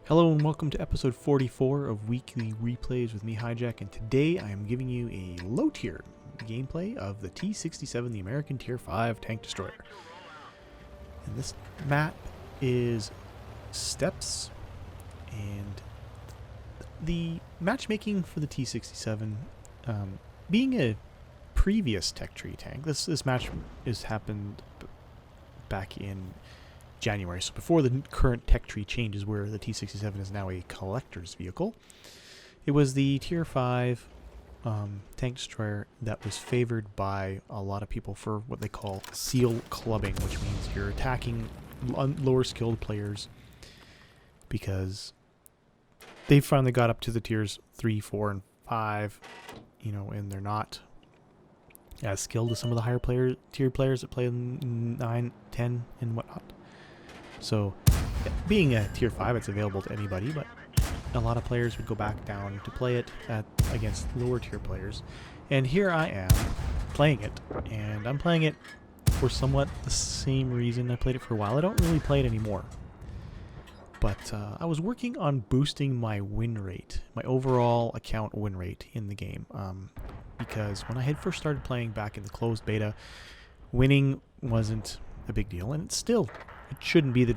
Hello and welcome to episode 44 of Weekly Replays with me, Hijak, and today I am giving you a low-tier gameplay of the T67, the American Tier 5 Tank Destroyer. And this map is Steps, and the matchmaking for the T67, being a previous tech tree tank, this match has happened back in January, so before the current tech tree changes where the T67 is now a collector's vehicle. It was the Tier 5 tank destroyer that was favored by a lot of people for what they call seal clubbing, which means you're attacking lower skilled players because they finally got up to the tiers 3, 4, and 5, you know, and they're not as skilled as some of the higher tier players that play in 9, 10, and whatnot. So, being a tier 5, it's available to anybody, but a lot of players would go back down to play it against lower tier players. And here I am playing it, and I'm playing it for somewhat the same reason I played it for a while. I don't really play it anymore, but I was working on boosting my win rate, my overall account win rate in the game, because when I had first started playing back in the closed beta, winning wasn't a big deal, and it shouldn't be the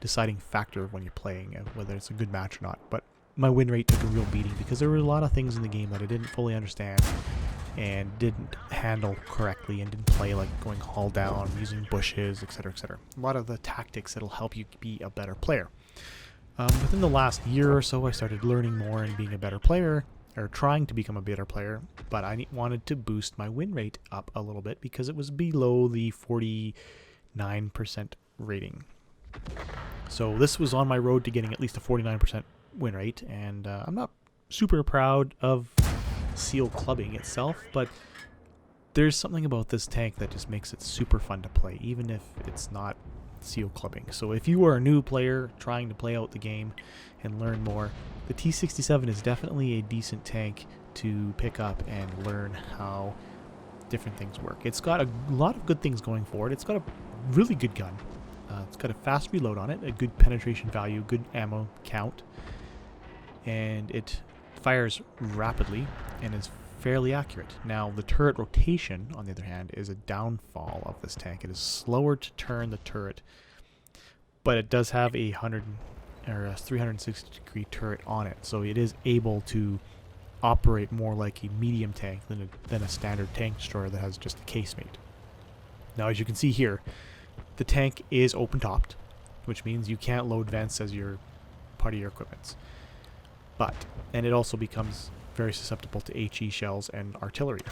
deciding factor when you're playing, whether it's a good match or not. But my win rate took a real beating because there were a lot of things in the game that I didn't fully understand and didn't handle correctly and didn't play, like going hull down, using bushes, etc., etc. A lot of the tactics that'll help you be a better player. Within the last year or so, I started learning more and being a better player, or trying to become a better player, but I wanted to boost my win rate up a little bit because it was below the 49% rating. So this was on my road to getting at least a 49% win rate, and I'm not super proud of seal clubbing itself, but there's something about this tank that just makes it super fun to play, even if it's not seal clubbing. So if you are a new player trying to play out the game and learn more, the T67 is definitely a decent tank to pick up and learn how different things work. It's got a lot of good things going for it. It's got a really good gun. It's got a fast reload on it, a good penetration value, good ammo count, and it fires rapidly and is fairly accurate. Now, the turret rotation, on the other hand, is a downfall of this tank. It is slower to turn the turret, but it does have a 360-degree turret on it, so it is able to operate more like a medium tank than a standard tank destroyer that has just a casemate. Now, as you can see here, the tank is open-topped, which means you can't load vents as your part of your equipment. And it also becomes very susceptible to HE shells and artillery.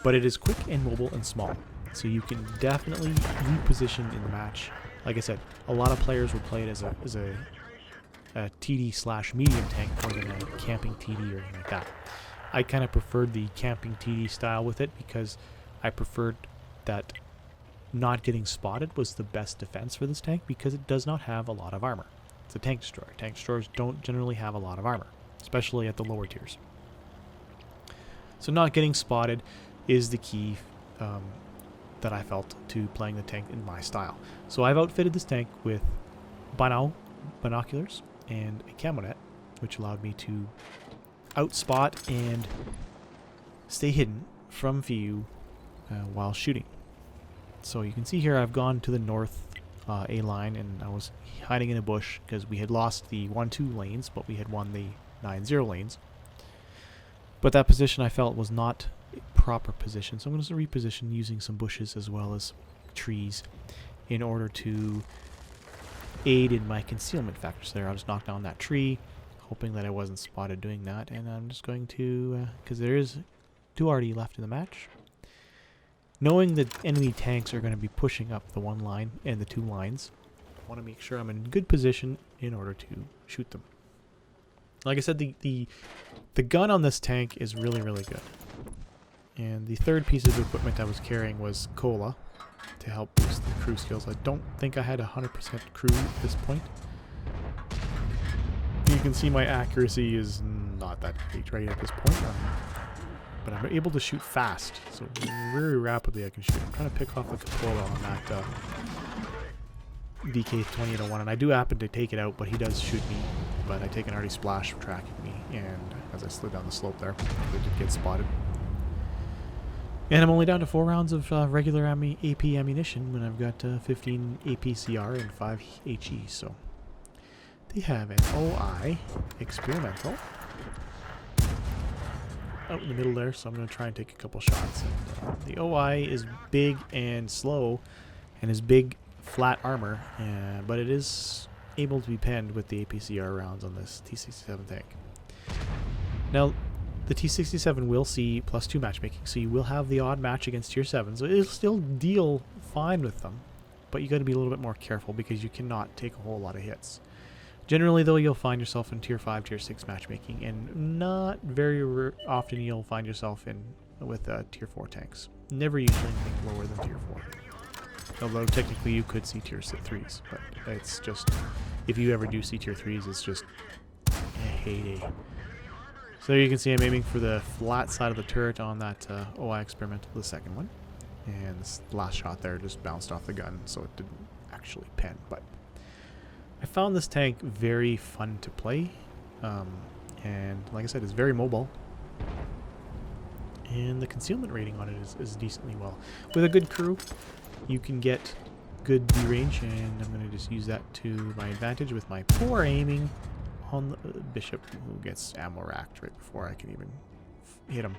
But it is quick and mobile and small, so you can definitely reposition in the match. Like I said, a lot of players would play it as a TD/medium tank more than a camping TD or anything like that. I kind of preferred the camping TD style with it because I preferred that not getting spotted was the best defense for this tank because it does not have a lot of armor. It's a tank destroyer. Tank destroyers don't generally have a lot of armor, especially at the lower tiers. So not getting spotted is the key that I felt to playing the tank in my style. So I've outfitted this tank with binoculars and a camo net, which allowed me to outspot and stay hidden from view while shooting. So you can see here I've gone to the north A line, and I was hiding in a bush because we had lost the 1-2 lanes, but we had won the 9-0 lanes. But that position I felt was not a proper position, so I'm going to reposition using some bushes as well as trees in order to aid in my concealment factors there. I'll just knock down that tree, hoping that I wasn't spotted doing that, and I'm just going to, because there is 2 already left in the match, knowing that enemy tanks are going to be pushing up the 1 line and the 2 lines, I want to make sure I'm in good position in order to shoot them. Like I said, the gun on this tank is really, really good. And the third piece of equipment I was carrying was cola to help boost the crew skills. I don't think I had 100% crew at this point. You can see my accuracy is not that great right at this point. But I'm able to shoot fast, so very rapidly I can shoot. I'm trying to pick off the cupola on that DK-20-1, and I do happen to take it out, but he does shoot me but I take an arty splash for tracking me, and as I slid down the slope there, I did get spotted. And I'm only down to 4 rounds of regular AP ammunition when I've got 15 APCR and 5 HE, so they have an OI experimental out in the middle there, so I'm going to try and take a couple shots. And, the OI is big and slow, and is big flat armor, but it is able to be penned with the APCR rounds on this T67 tank. Now, the T67 will see +2 matchmaking, so you will have the odd match against tier 7, so it'll still deal fine with them, but you got to be a little bit more careful because you cannot take a whole lot of hits. Generally, though, you'll find yourself in tier 5, tier 6 matchmaking, and not very often you'll find yourself in with tier 4 tanks. Never usually anything lower than tier 4. Although technically you could see tier 3s, but it's just, if you ever do see tier 3s, it's just a heyday. So there you can see I'm aiming for the flat side of the turret on that OI experimental, the second one. And this last shot there just bounced off the gun, so it didn't actually pen. But I found this tank very fun to play. And like I said, it's very mobile. And the concealment rating on it is decently well. With a good crew, you can get good D range, and I'm going to just use that to my advantage with my poor aiming on the bishop, who gets ammo racked right before I can even hit him.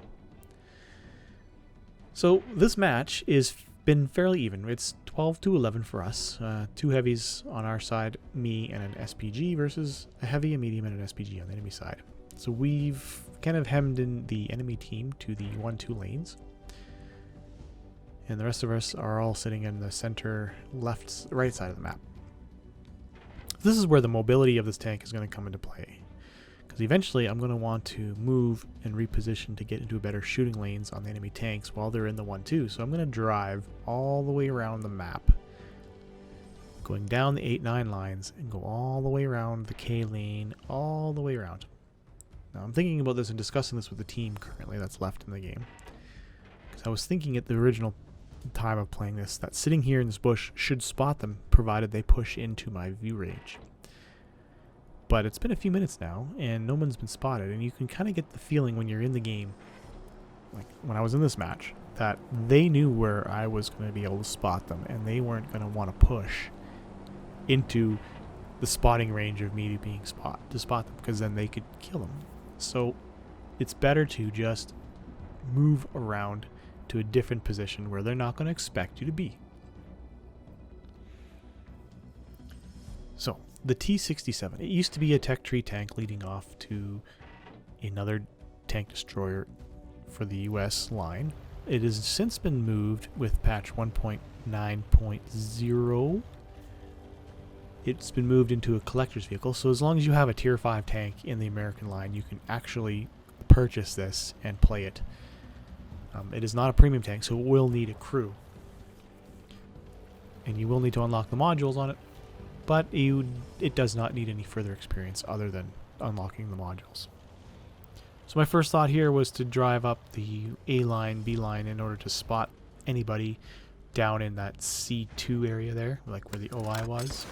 So this match is been fairly even. It's 12-11 for us. 2 heavies on our side, me and an SPG, versus a heavy, a medium, and an SPG on the enemy side. So we've kind of hemmed in the enemy team to the 1-2 lanes. And the rest of us are all sitting in the center right side of the map. This is where the mobility of this tank is going to come into play, because eventually I'm going to want to move and reposition to get into better shooting lanes on the enemy tanks while they're in the 1-2. So I'm going to drive all the way around the map, going down the 8-9 lines and go all the way around the K lane, all the way around. Now I'm thinking about this and discussing this with the team currently that's left in the game, because I was thinking at the original time of playing this that sitting here in this bush should spot them, provided they push into my view range. But it's been a few minutes now and no one's been spotted, and you can kind of get the feeling when you're in the game, like when I was in this match, that they knew where I was going to be able to spot them, and they weren't going to want to push into the spotting range of me being to spot them, because then they could kill them. So it's better to just move around to a different position where they're not going to expect you to be. So the T67, it used to be a tech tree tank leading off to another tank destroyer for the US line. It has since been moved with patch 1.9.0. It's been moved into a collector's vehicle, so as long as you have a tier 5 tank in the American line, you can actually purchase this and play it. It is not a premium tank, so it will need a crew. And you will need to unlock the modules on it, but it does not need any further experience other than unlocking the modules. So my first thought here was to drive up the A line, B line in order to spot anybody down in that C2 area there, like where the OI was.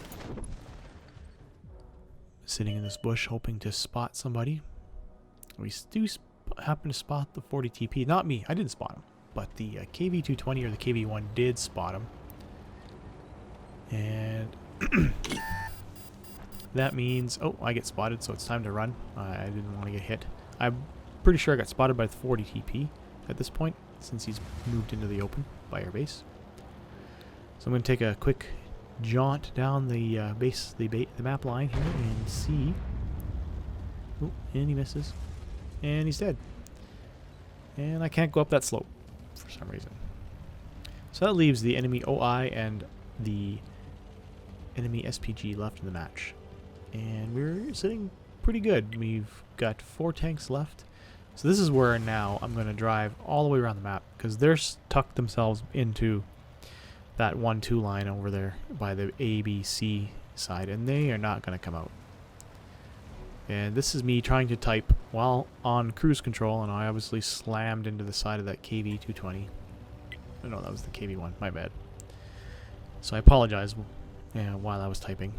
Sitting in this bush hoping to spot somebody. We do happen to spot the 40 TP. Not me, I didn't spot him, but the KV220 or the KV1 did spot him. And that means, oh, I get spotted, so it's time to run. I didn't want to get hit. I'm pretty sure I got spotted by the 40 TP at this point, since he's moved into the open by our base. So I'm going to take a quick jaunt down the the map line here and see. Oh, and he misses. And he's dead. And I can't go up that slope for some reason. So that leaves the enemy OI and the enemy SPG left in the match. And we're sitting pretty good. We've got 4 tanks left. So this is where now I'm going to drive all the way around the map, because they're tucked themselves into that 1-2 line over there by the ABC side, and they are not going to come out. And this is me trying to type while on cruise control, and I obviously slammed into the side of that KV220. Oh, no, that was the KV1, my bad. So I apologize while I was typing.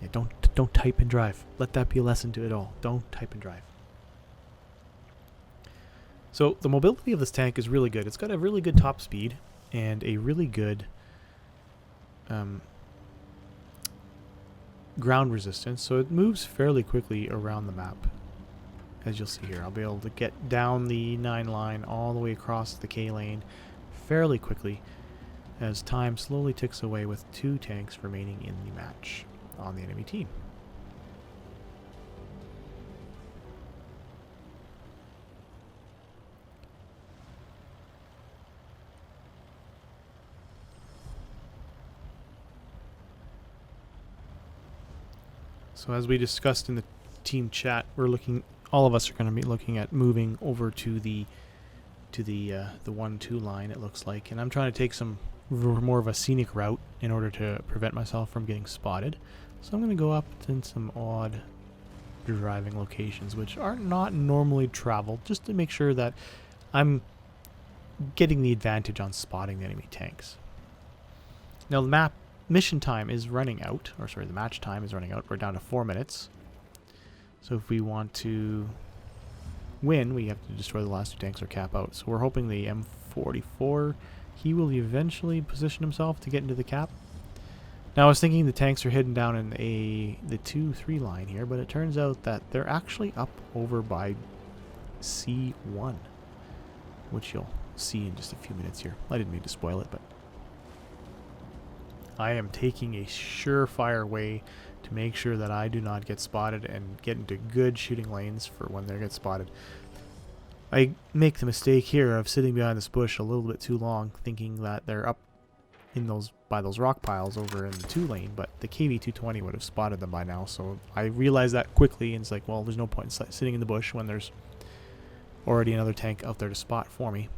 Yeah, don't type and drive. Let that be a lesson to it all. Don't type and drive. So the mobility of this tank is really good. It's got a really good top speed and a really good ground resistance. So it moves fairly quickly around the map. As you'll see here, I'll be able to get down the 9 line all the way across the K lane fairly quickly as time slowly ticks away with 2 tanks remaining in the match on the enemy team. So as we discussed in the team chat, all of us are going to be looking at moving over to the 1-2 line, it looks like, and I'm trying to take some more of a scenic route in order to prevent myself from getting spotted. So I'm going to go up to some odd driving locations which are not normally traveled, just to make sure that I'm getting the advantage on spotting the enemy tanks. Now the mission time is running out, or sorry, the match time is running out. We're down to 4 minutes. So if we want to win, we have to destroy the last 2 tanks or cap out. So we're hoping the M44, he will eventually position himself to get into the cap. Now I was thinking the tanks are hidden down in the 2-3 line here, but it turns out that they're actually up over by C1, which you'll see in just a few minutes here. I didn't mean to spoil it, but I am taking a surefire way to make sure that I do not get spotted and get into good shooting lanes for when they get spotted. I make the mistake here of sitting behind this bush a little bit too long, thinking that they're up in by those rock piles over in the 2 lane, but the KV-220 would have spotted them by now, so I realized that quickly, and it's like, well, there's no point in sitting in the bush when there's already another tank out there to spot for me.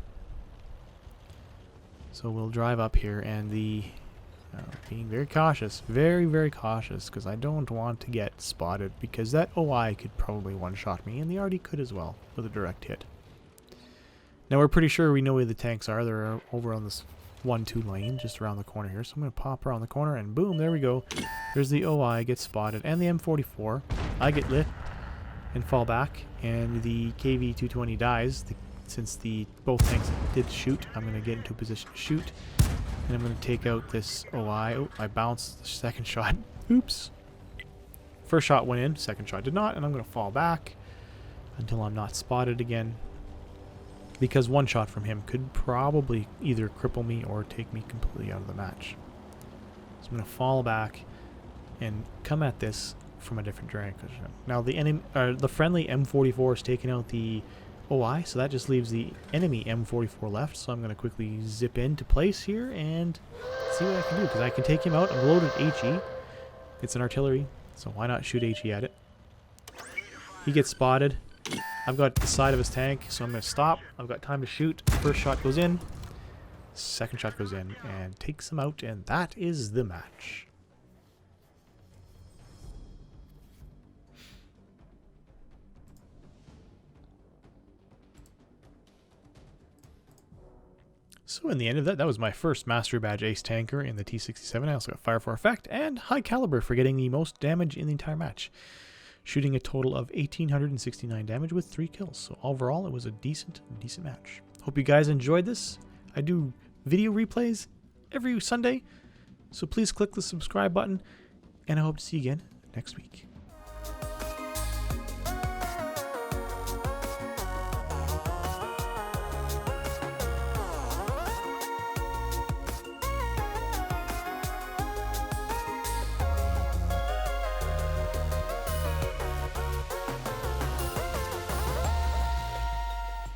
So we'll drive up here, and being very cautious, very cautious, because I don't want to get spotted, because that OI could probably one-shot me, and the RD could as well, with a direct hit. Now we're pretty sure we know where the tanks are. They're over on this 1-2 lane, just around the corner here, so I'm going to pop around the corner, and boom, there we go. There's the OI, gets spotted, and the M44. I get lit and fall back, and the KV-220 dies. Since both tanks did shoot, I'm going to get into a position to shoot. And I'm going to take out this OI. Oh, I bounced the second shot. Oops. First shot went in, second shot did not, and I'm going to fall back until I'm not spotted again. Because one shot from him could probably either cripple me or take me completely out of the match. So I'm going to fall back and come at this from a different direction. Now the friendly M44 is taking out the OI, so that just leaves the enemy M44 left, so I'm going to quickly zip into place here and see what I can do, because I can take him out. I'm loaded HE. It's an artillery, so why not shoot HE at it? He gets spotted. I've got the side of his tank, so I'm going to stop. I've got time to shoot. First shot goes in. Second shot goes in and takes him out, and that is the match. So in the end of that was my first Mastery Badge Ace Tanker in the T67. I also got Fire for Effect and High Caliber for getting the most damage in the entire match, shooting a total of 1,869 damage with 3 kills. So overall, it was a decent match. Hope you guys enjoyed this. I do video replays every Sunday, so please click the subscribe button, and I hope to see you again next week.